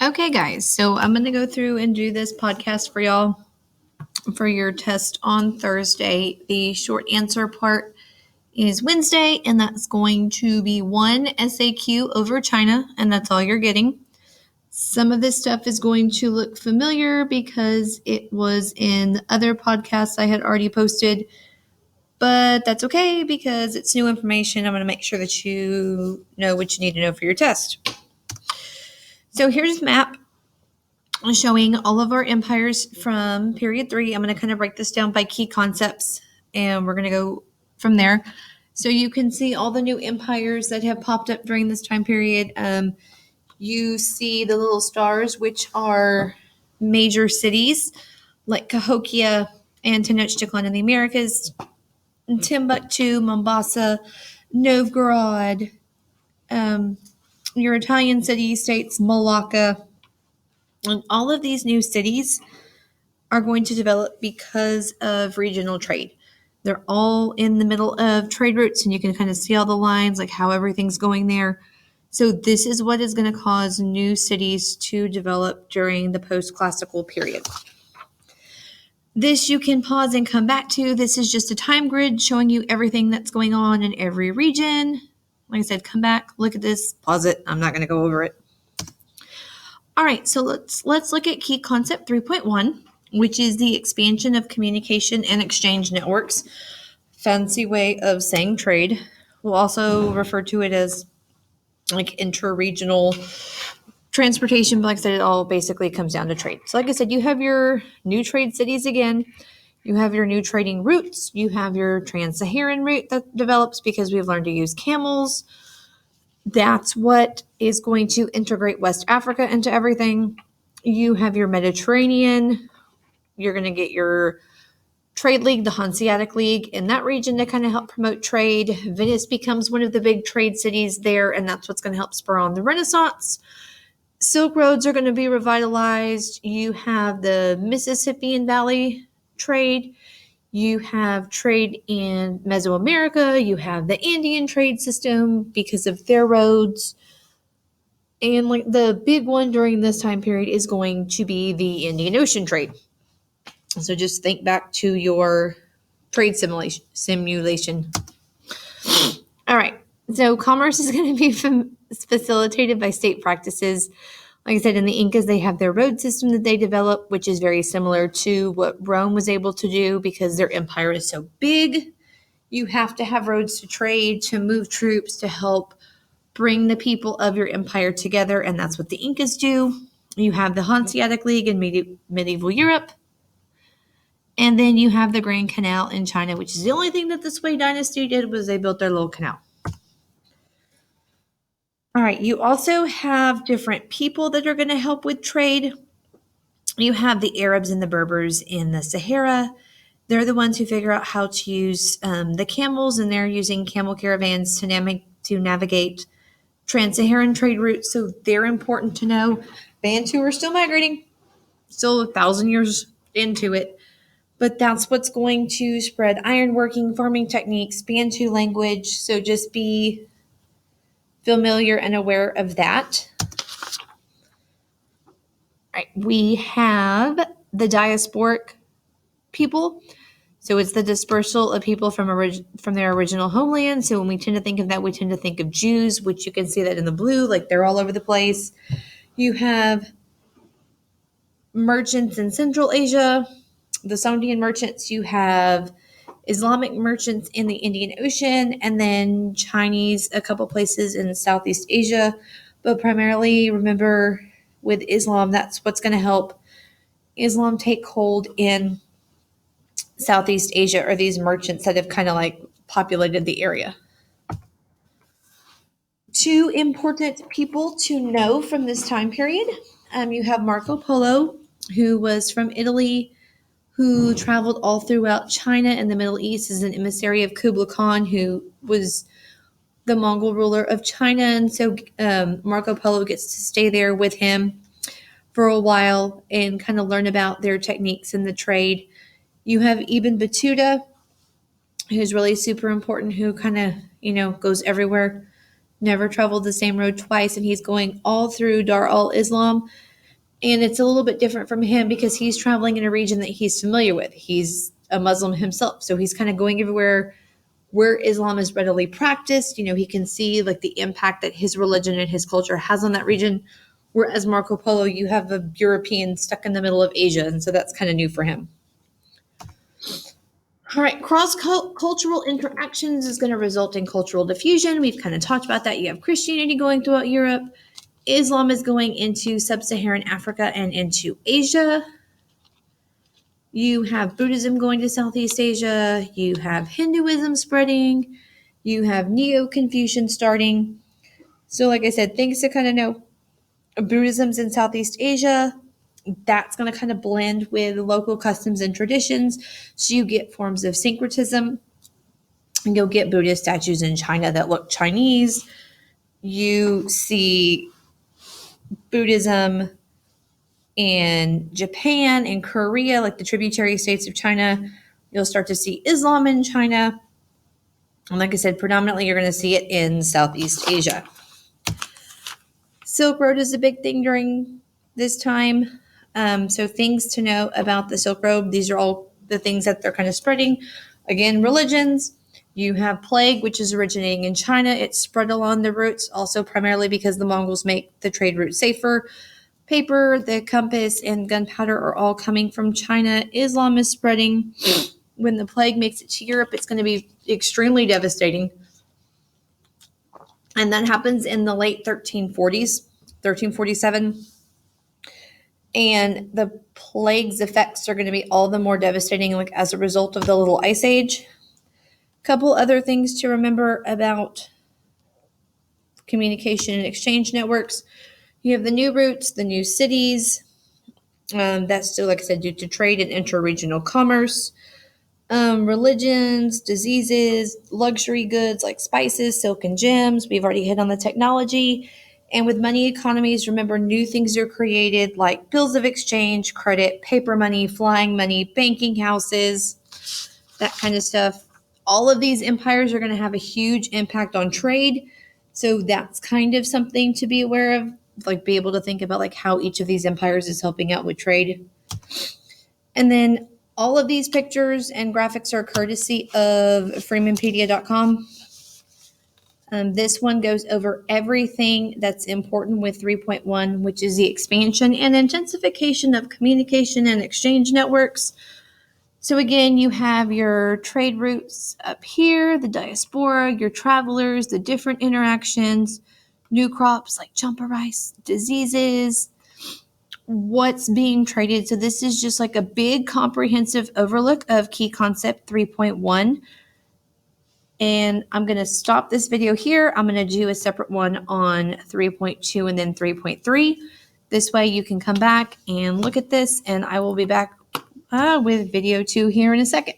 Okay, guys, so I'm going to go through and do this podcast for y'all for your test on Thursday. The short answer part is Wednesday, and that's going to be one SAQ over China, and that's all you're getting. Some of this stuff is going to look familiar because it was in other podcasts I had already posted, but that's okay because it's new information. I'm going to make sure that you know what you need to know for your test. So here's a map showing all of our empires from period 3. I'm going to kind of break this down by key concepts, and we're going to go from there. So you can see all the new empires that have popped up during this time period. You see the little stars, which are major cities like Cahokia and Tenochtitlan in the Americas, Timbuktu, Mombasa, Novgorod, your Italian city-states, Malacca. And all of these new cities are going to develop because of regional trade. They're all in the middle of trade routes, and you can kind of see all the lines, like how everything's going there. So this is what is going to cause new cities to develop during the post-classical period. This you can pause and come back to. This is just a time grid showing you everything that's going on in every region. Like I said, come back, look at this, pause it. I'm not going to go over it. All right, so let's look at key concept 3.1, which is the expansion of communication and exchange networks. Fancy way of saying trade. We'll also refer to it as like inter-regional transportation, but like I said, it all basically comes down to trade. So like I said, you have your new trade cities again. You have your new trading routes. You have your trans-Saharan route that develops because we've learned to use camels. That's what is going to integrate West Africa into everything. You have your Mediterranean. You're going to get your trade league, the Hanseatic League, in that region to kind of help promote trade. Venice becomes one of the big trade cities there, and that's what's going to help spur on the Renaissance. Silk roads are going to be revitalized. You have the Mississippian Valley trade. You have trade in Mesoamerica. You have the Andean trade system because of their roads. And like the big one during this time period is going to be the Indian Ocean trade. So just think back to your trade simulation. All right. So commerce is going to be facilitated by state practices. Like I said, in the Incas, they have their road system that they developed, which is very similar to what Rome was able to do because their empire is so big. You have to have roads to trade, to move troops, to help bring the people of your empire together, and that's what the Incas do. You have the Hanseatic League in medieval Europe, and then you have the Grand Canal in China, which is the only thing that the Sui dynasty did was they built their little canal. All right, you also have different people that are going to help with trade. You have the Arabs and the Berbers in the Sahara. They're the ones who figure out how to use the camels, and they're using camel caravans to navigate trans-Saharan trade routes. So they're important to know. Bantu are still migrating, still 1,000 years into it. But that's what's going to spread ironworking, farming techniques, Bantu language. So just be familiar and aware of that. All right, we have the diasporic people. So it's the dispersal of people from their original homeland. So when we tend to think of that, we tend to think of Jews, which you can see that in the blue, like they're all over the place. You have merchants in Central Asia, the Sondian merchants. You have Islamic merchants in the Indian Ocean, and then Chinese, a couple places in Southeast Asia. But primarily, remember, with Islam, that's what's going to help Islam take hold in Southeast Asia, or these merchants that have kind of like populated the area. Two important people to know from this time period. You have Marco Polo, who was from Italy, who traveled all throughout China and the Middle East as an emissary of Kublai Khan, who was the Mongol ruler of China. And so Marco Polo gets to stay there with him for a while and kind of learn about their techniques in the trade. You have Ibn Battuta, who's really super important, who kind of, goes everywhere, never traveled the same road twice, and he's going all through Dar al-Islam. And it's a little bit different from him because he's traveling in a region that he's familiar with. He's a Muslim himself, so he's kind of going everywhere where Islam is readily practiced. He can see like the impact that his religion and his culture has on that region. Whereas Marco Polo, you have a European stuck in the middle of Asia, and so that's kind of new for him. All right, cross-cultural interactions is going to result in cultural diffusion. We've kind of talked about that. You have Christianity going throughout Europe. Islam is going into sub-Saharan Africa and into Asia. You have Buddhism going to Southeast Asia. You have Hinduism spreading. You have Neo-Confucian starting. So like I said, things to kind of know. Buddhism's in Southeast Asia. That's going to kind of blend with local customs and traditions. So you get forms of syncretism. And you'll get Buddhist statues in China that look Chinese. You see Buddhism in Japan and Korea, like the tributary states of China. You'll start to see Islam in China. And like I said, predominantly you're going to see it in Southeast Asia. Silk Road is a big thing during this time. So things to know about the Silk Road. These are all the things that they're kind of spreading. Again, religions. You have plague, which is originating in China. It's spread along the routes, also primarily because the Mongols make the trade route safer. Paper, the compass, and gunpowder are all coming from China. Islam is spreading. When the plague makes it to Europe, it's going to be extremely devastating. And that happens in the late 1340s, 1347. And the plague's effects are going to be all the more devastating, like as a result of the Little Ice Age. Couple other things to remember about communication and exchange networks. You have the new routes, the new cities. That's still, like I said, due to trade and interregional commerce. Religions, diseases, luxury goods like spices, silk, and gems. We've already hit on the technology. And with money economies, remember, new things are created like bills of exchange, credit, paper money, flying money, banking houses, that kind of stuff. All of these empires are going to have a huge impact on trade. So that's kind of something to be aware of, like be able to think about like how each of these empires is helping out with trade. And then all of these pictures and graphics are courtesy of freemanpedia.com. This one goes over everything that's important with 3.1, which is the expansion and intensification of communication and exchange networks. So again, you have your trade routes up here, the diaspora, your travelers, the different interactions, new crops like champa rice, diseases, what's being traded. So this is just like a big comprehensive overlook of key concept 3.1. And I'm going to stop this video here. I'm going to do a separate one on 3.2 and then 3.3. This way you can come back and look at this, and I will be back with video 2 here in a second.